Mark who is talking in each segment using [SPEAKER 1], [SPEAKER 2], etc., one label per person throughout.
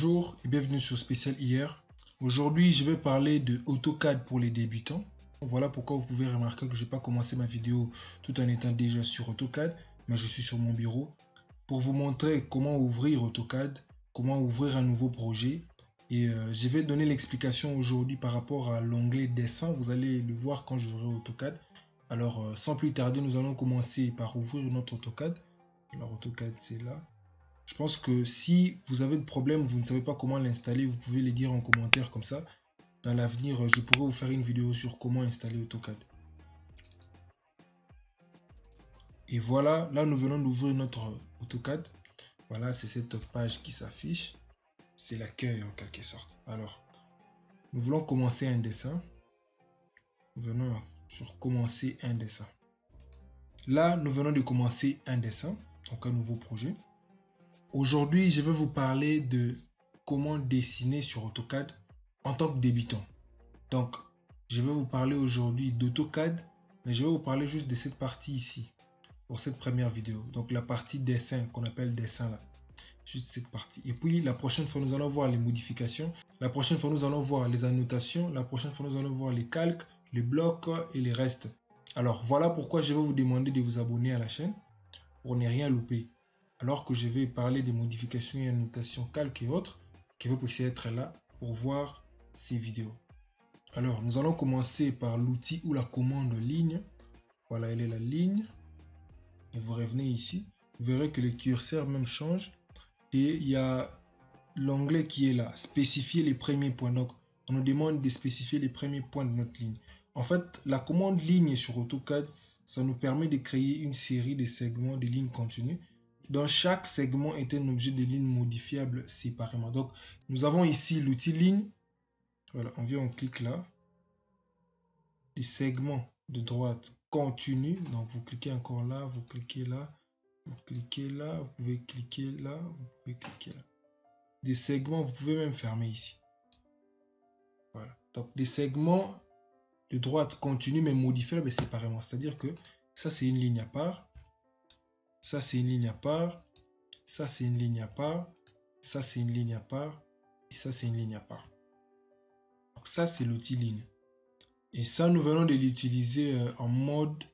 [SPEAKER 1] Bonjour et bienvenue sur Spécial IR. Aujourd'hui, je vais parler de AutoCAD pour les débutants. Voilà pourquoi vous pouvez remarquer que je n'ai pas commencé ma vidéo tout en étant déjà sur AutoCAD, mais je suis sur mon bureau pour vous montrer comment ouvrir AutoCAD, comment ouvrir un nouveau projet. Et je vais donner l'explication aujourd'hui par rapport à l'onglet dessin. Vous allez le voir quand j'ouvrirai AutoCAD. Alors, sans plus tarder, nous allons commencer par ouvrir notre AutoCAD. Alors, AutoCAD, c'est là. Je pense que si vous avez de problèmes, vous ne savez pas comment l'installer, vous pouvez les dire en commentaire comme ça. Dans l'avenir, je pourrai vous faire une vidéo sur comment installer AutoCAD. Et voilà, là nous venons d'ouvrir notre AutoCAD. Voilà, c'est cette page qui s'affiche. C'est l'accueil en quelque sorte. Alors, nous voulons commencer un dessin. Nous venons sur commencer un dessin. Là, nous venons de commencer un dessin, donc un nouveau projet. Aujourd'hui, je vais vous parler de comment dessiner sur AutoCAD en tant que débutant. Donc, je vais vous parler aujourd'hui d'AutoCAD, mais je vais vous parler juste de cette partie ici, pour cette première vidéo. Donc, la partie dessin, qu'on appelle dessin là. Juste cette partie. Et puis, la prochaine fois, nous allons voir les modifications. La prochaine fois, nous allons voir les annotations. La prochaine fois, nous allons voir les calques, les blocs et les restes. Alors, voilà pourquoi je vais vous demander de vous abonner à la chaîne pour ne rien louper. Alors que je vais parler des modifications et annotations calques et autres, qui vous puissiez être là pour voir ces vidéos. Alors, nous allons commencer par l'outil ou la commande ligne. Voilà, elle est la ligne. Et vous revenez ici. Vous verrez que le curseur même change. Et il y a l'onglet qui est là, spécifier les premiers points. Donc, on nous demande de spécifier les premiers points de notre ligne. En fait, la commande ligne sur AutoCAD, ça nous permet de créer une série de segments de lignes continues. Dans chaque segment est un objet de ligne modifiable séparément. Donc, nous avons ici l'outil ligne. Voilà, on vient, on clique là. Les segments de droite continue. Donc, vous cliquez encore là, vous cliquez là, vous cliquez là, vous pouvez cliquer là, vous pouvez cliquer là. Des segments, vous pouvez même fermer ici. Voilà. Donc, des segments de droite continue mais modifiable séparément. C'est-à-dire que ça, c'est une ligne à part. Ça, c'est une ligne à part. Ça, c'est une ligne à part. Ça, c'est une ligne à part. Et ça, c'est une ligne à part. Donc, ça, c'est l'outil ligne. Et ça, nous venons de l'utiliser en mode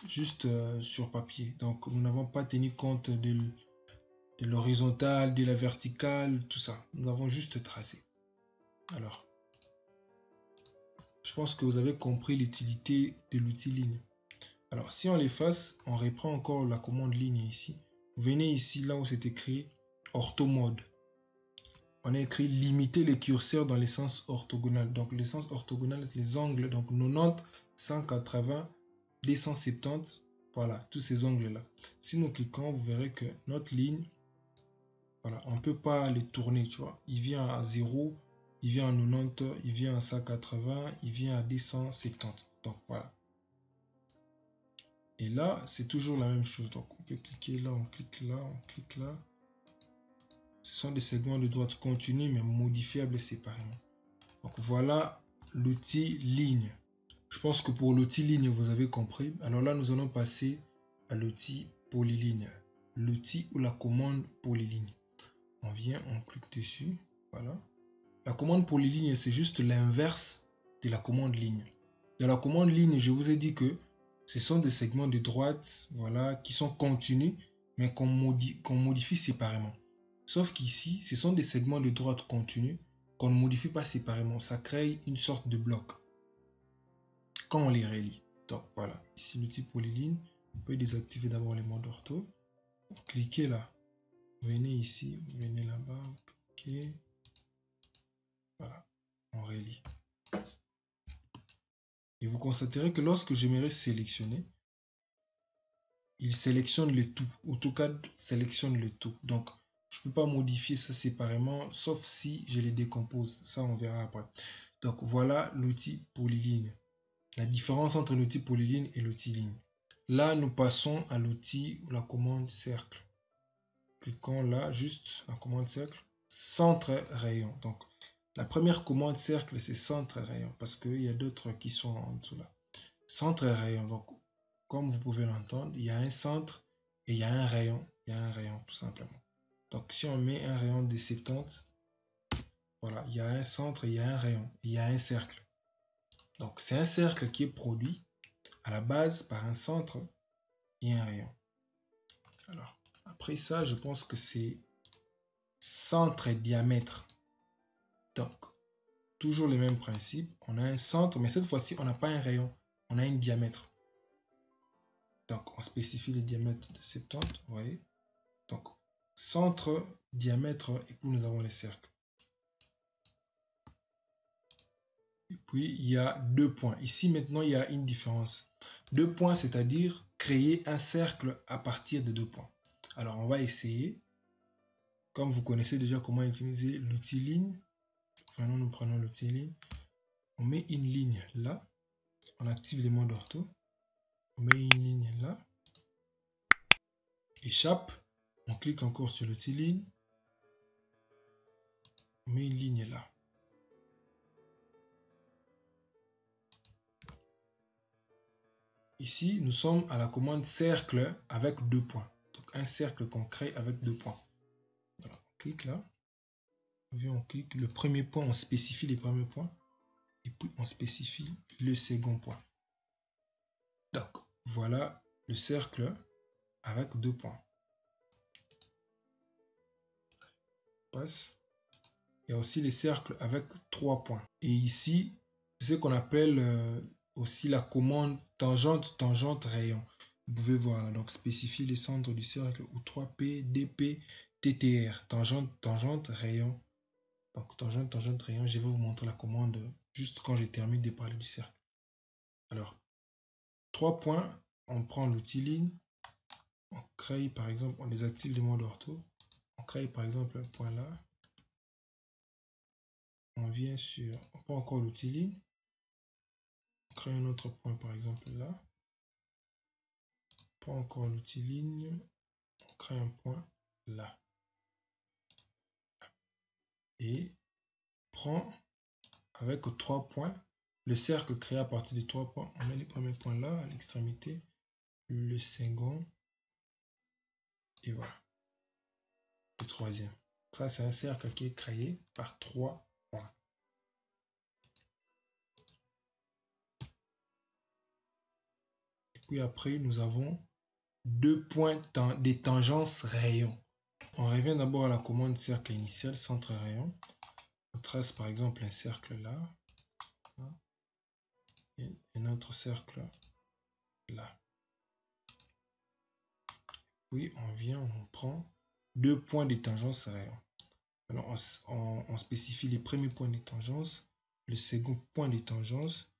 [SPEAKER 1] juste sur papier. Donc, nous n'avons pas tenu compte de l'horizontale, de la verticale, tout ça. Nous avons juste tracé. Alors, je pense que vous avez compris l'utilité de l'outil ligne. Alors, si on l'efface, on reprend encore la commande ligne ici. Vous venez ici, là où c'est écrit ortho mode. On a écrit limiter les curseurs dans les sens orthogonal. Donc, les sens orthogonal, les angles, donc 90, 180, 270. Voilà, tous ces angles-là. Si nous cliquons, vous verrez que notre ligne, voilà, on ne peut pas les tourner, tu vois. Il vient à 0, il vient à 90, il vient à 180, il vient à 270. Donc, voilà. Et là, c'est toujours la même chose. Donc, on peut cliquer là, on clique là, on clique là. Ce sont des segments de droite continue, mais modifiables séparément. Donc, voilà l'outil ligne. Je pense que pour l'outil ligne, vous avez compris. Alors là, nous allons passer à l'outil polyligne. L'outil ou la commande polyligne. On vient, on clique dessus. Voilà. La commande polyligne, c'est juste l'inverse de la commande ligne. Dans la commande ligne, je vous ai dit que ce sont des segments de droite, voilà, qui sont continus, mais qu'on modifie séparément. Sauf qu'ici, ce sont des segments de droite continus qu'on ne modifie pas séparément. Ça crée une sorte de bloc quand on les relie. Donc voilà, ici l'outil polyligne, on peut désactiver d'abord les modes ortho. Vous cliquez là, vous venez ici, vous venez là-bas, vous cliquez. Voilà, on relie. Et vous constaterez que lorsque j'aimerais sélectionner, il sélectionne le tout. AutoCAD sélectionne le tout. Donc, je ne peux pas modifier ça séparément, sauf si je les décompose. Ça, on verra après. Donc, voilà l'outil polyligne. La différence entre l'outil polyligne et l'outil ligne. Là, nous passons à l'outil ou la commande cercle. Cliquons là, juste la commande cercle. Centre rayon. Donc, la première commande cercle, c'est centre rayon. Parce qu'il y a d'autres qui sont en dessous là. Centre rayon. Donc, comme vous pouvez l'entendre, il y a un centre et il y a un rayon. Il y a un rayon, tout simplement. Donc si on met un rayon de 70, voilà, il y a un centre, il y a un rayon, il y a un cercle. Donc c'est un cercle qui est produit à la base par un centre et un rayon. Alors après ça, je pense que c'est centre et diamètre. Donc toujours le même principe. On a un centre, mais cette fois-ci, on n'a pas un rayon, on a un diamètre. Donc on spécifie le diamètre de 70, vous voyez. Donc centre, diamètre, et puis nous avons les cercles. Et puis il y a 2 points. Ici maintenant il y a une différence. 2 points, c'est-à-dire créer un cercle à partir de 2 points. Alors on va essayer. Comme vous connaissez déjà comment utiliser l'outil ligne. Enfin nous prenons l'outil ligne. On met une ligne là. On active les modes ortho. On met une ligne là. Échappe. On clique encore sur l'outil ligne. On met une ligne là. Ici, nous sommes à la commande cercle avec 2 points. Donc un cercle qu'on crée avec 2 points. Voilà, on clique là. On clique le premier point, on spécifie les premiers points. Et puis on spécifie le second point. Donc voilà le cercle avec 2 points. Passe. Il y a aussi les cercles avec 3 points. Et ici, c'est ce qu'on appelle aussi la commande tangente, tangente, rayon. Vous pouvez voir là, donc spécifier les centres du cercle ou 3P, DP, TTR, tangente, tangente, rayon. Donc tangente, tangente, rayon, je vais vous montrer la commande juste quand je termine de parler du cercle. Alors, 3 points, on prend l'outil ligne, on crée par exemple, on désactive les modes ortho, on crée par exemple un point là, on vient sur, on prend encore l'outil ligne, on crée un autre point par exemple là, on prend encore l'outil ligne, on crée un point là, et prend avec 3 points, le cercle créé à partir de 3 points, on met les premiers points là à l'extrémité, le second, et voilà, le troisième. Ça, c'est un cercle qui est créé par 3 points. Et puis après, nous avons 2 points des tangences rayons. On revient d'abord à la commande cercle initial, centre rayon. On trace par exemple un cercle là. Et un autre cercle là. Puis on vient, on prend 2 points des tangences rayons. Alors on spécifie les premiers points des tangences, le second point des tangences,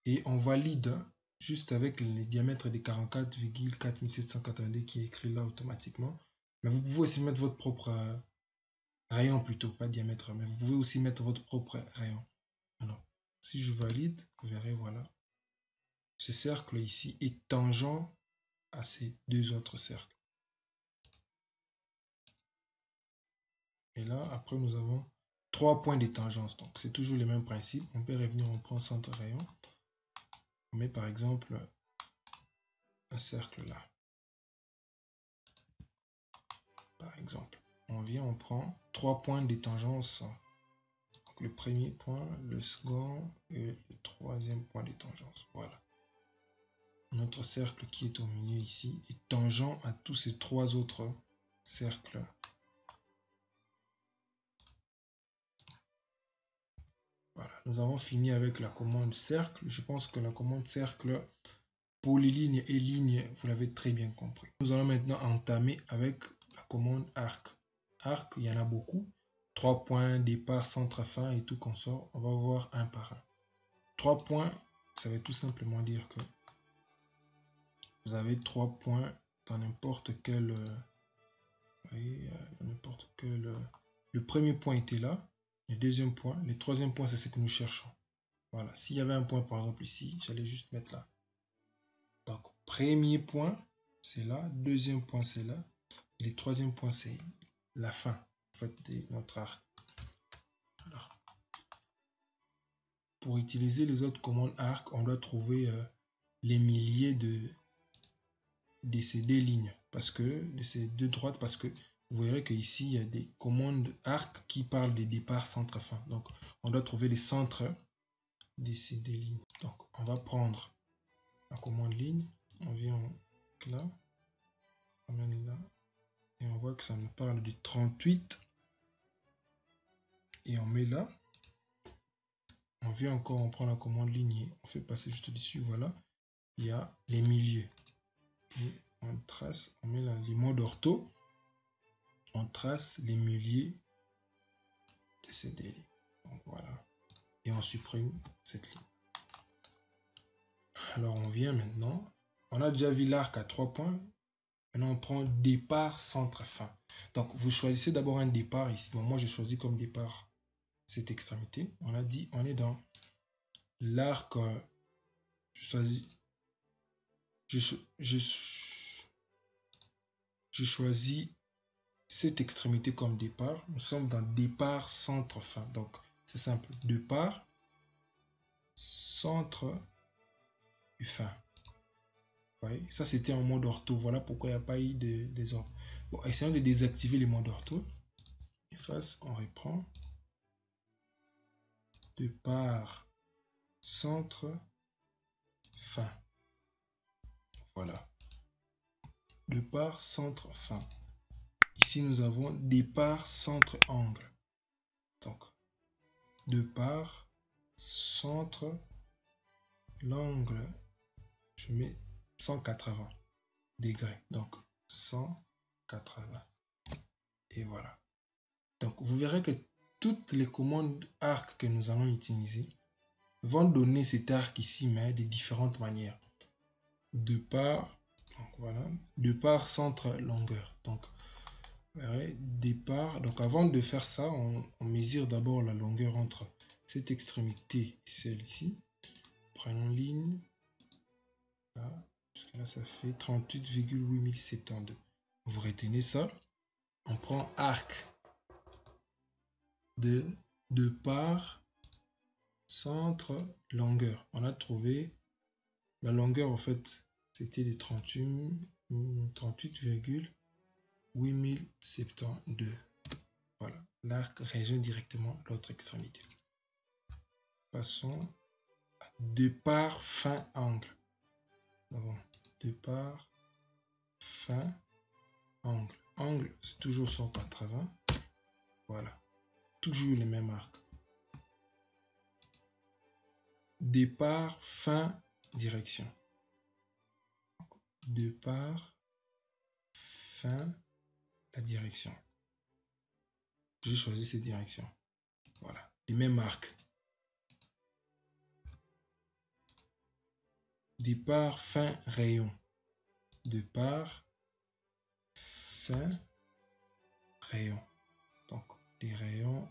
[SPEAKER 1] et on valide juste avec les diamètres des 44,4782 qui est écrit là automatiquement. Mais vous pouvez aussi mettre votre propre rayon plutôt, pas diamètre, mais vous pouvez aussi mettre votre propre rayon. Alors, si je valide, vous verrez, voilà, ce cercle ici est tangent à ces 2 autres cercles. Et là, après, nous avons 3 points de tangence. Donc, c'est toujours le même principe. On peut revenir, on prend centre rayon. On met par exemple un cercle là. Par exemple, on vient, on prend 3 points de tangence. Donc, le premier point, le second et le troisième point de tangence. Voilà. Notre cercle qui est au milieu ici est tangent à tous ces 3 autres cercles. Voilà, nous avons fini avec la commande cercle. Je pense que la commande cercle, polyligne et ligne, vous l'avez très bien compris. Nous allons maintenant entamer avec la commande arc. Arc, il y en a beaucoup. 3 points, départ, centre, fin et tout consort. On va voir un par un. 3 points, ça veut tout simplement dire que vous avez 3 points dans n'importe quel... le premier point était là. Le deuxième point. Le troisième point, c'est ce que nous cherchons. Voilà. S'il y avait un point, par exemple, ici, j'allais juste mettre là. Donc, premier point, c'est là. Deuxième point, c'est là. Et le troisième point, c'est la fin, en fait, de notre arc. Alors, pour utiliser les autres commandes arc, on doit trouver les milliers de ces 2 lignes. Parce que, de ces 2 droites, parce que vous verrez que ici il y a des commandes arc qui parlent des départs centre fin. Donc on doit trouver les centres des lignes. Donc on va prendre la commande ligne, on vient là, on amène là, et on voit que ça nous parle du 38, et on met là. On vient encore, on prend la commande ligne et on fait passer juste dessus, voilà. Il y a les milieux. Et on trace, on met là les modes ortho, on trace les milieux de ces deux lignes. Donc voilà. Et on supprime cette ligne. Alors on vient maintenant, on a déjà vu l'arc à 3 points. Maintenant on prend départ, centre, fin. Donc vous choisissez d'abord un départ ici. Bon, moi je choisis comme départ cette extrémité. On a dit, on est dans l'arc, je choisis, je choisis cette extrémité comme départ. Nous sommes dans départ, centre, fin. Donc c'est simple, départ, centre, et fin. Ouais, ça c'était en mode ortho. Voilà pourquoi il n'y a pas eu de désordre. Bon, essayons de désactiver les modes ortho. Efface, on reprend. Départ, centre, fin. Voilà. Départ, centre, fin. Ici, nous avons départ, centre, angle. Donc, départ, centre, l'angle, je mets 180 degrés. Donc, 180. Et voilà. Donc, vous verrez que toutes les commandes arc que nous allons utiliser vont donner cet arc ici, mais de différentes manières. Départ, donc voilà, départ, centre, longueur. Donc, départ. Donc, avant de faire ça, on mesure d'abord la longueur entre cette extrémité et celle-ci. Prenons ligne. Là, jusqu'à là, ça fait 38,8072. Vous retenez ça. On prend arc de départ, centre, longueur. On a trouvé la longueur, en fait, c'était de 38,8072. Voilà, l'arc rejoint directement l'autre extrémité. Passons à départ, fin, angle. D'abord, départ, fin, angle. Angle, c'est toujours 180. Voilà, toujours les mêmes arcs. Départ, fin, direction. Départ, fin, la direction. J'ai choisi cette direction. Voilà, les mêmes arcs. Départ, fin, rayon. Départ, fin, rayon. Donc, les rayons,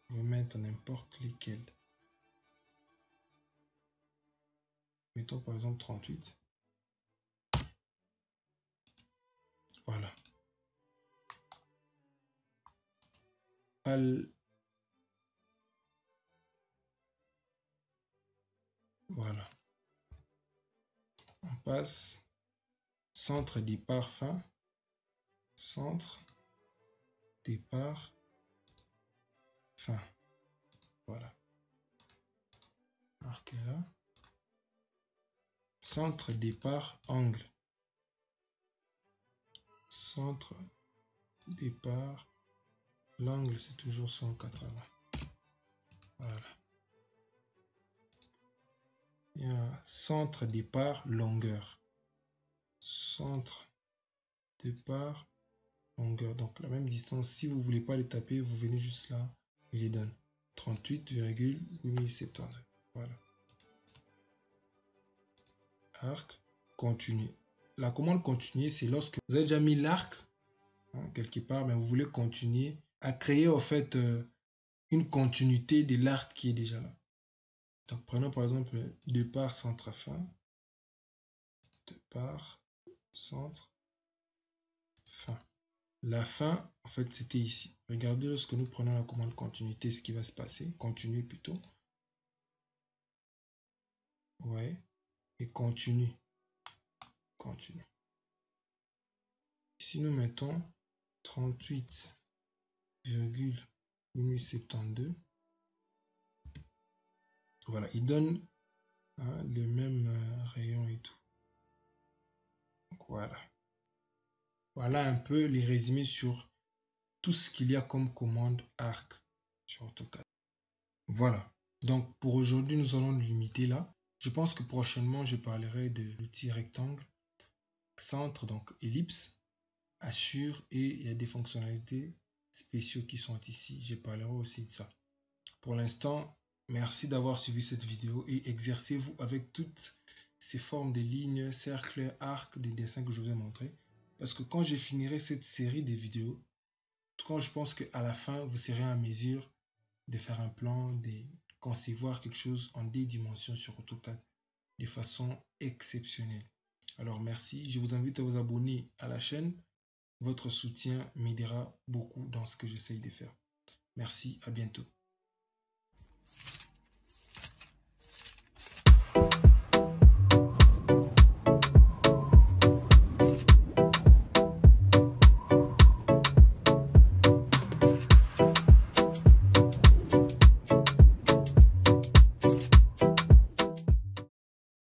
[SPEAKER 1] je vais mettre n'importe lesquels. Mettons par exemple 38. Voilà. Voilà. On passe centre, départ, fin. Centre, départ, fin. Voilà. Marquez là. Centre, départ, angle. Centre, départ, l'angle c'est toujours 180. Voilà. Il y a centre, départ, longueur. Centre, départ, longueur. Donc la même distance, si vous ne voulez pas les taper, vous venez juste là et les donne. 38,8072. Voilà. Arc, continuer. La commande continuer, c'est lorsque vous avez déjà mis l'arc quelque part, mais vous voulez continuer à créer en fait une continuité de l'arc qui est déjà là. Donc prenons par exemple départ, centre, fin. Départ, centre, fin. La fin, en fait, c'était ici. Regardez lorsque nous prenons la commande continuité, ce qui va se passer. Continuer plutôt. Ouais. Et continue. Continue. Ici, nous mettons 38,872. Voilà, il donne le même rayon et tout. Donc, voilà. Voilà un peu les résumés sur tout ce qu'il y a comme commande arc sur AutoCAD. Voilà. Donc pour aujourd'hui, nous allons nous limiter là. Je pense que prochainement, je parlerai de l'outil rectangle, centre, donc ellipse, assure, et il y a des fonctionnalités spéciaux qui sont ici. Je parlerai aussi de ça. Pour l'instant, merci d'avoir suivi cette vidéo et exercez-vous avec toutes ces formes de lignes, cercles, arcs, des dessins que je vous ai montrés. Parce que quand je finirai cette série de vidéos, quand je pense qu'à la fin, vous serez en mesure de faire un plan, de concevoir quelque chose en des dimensions sur AutoCAD de façon exceptionnelle. Alors merci, je vous invite à vous abonner à la chaîne. Votre soutien m'aidera beaucoup dans ce que j'essaye de faire. Merci, à bientôt.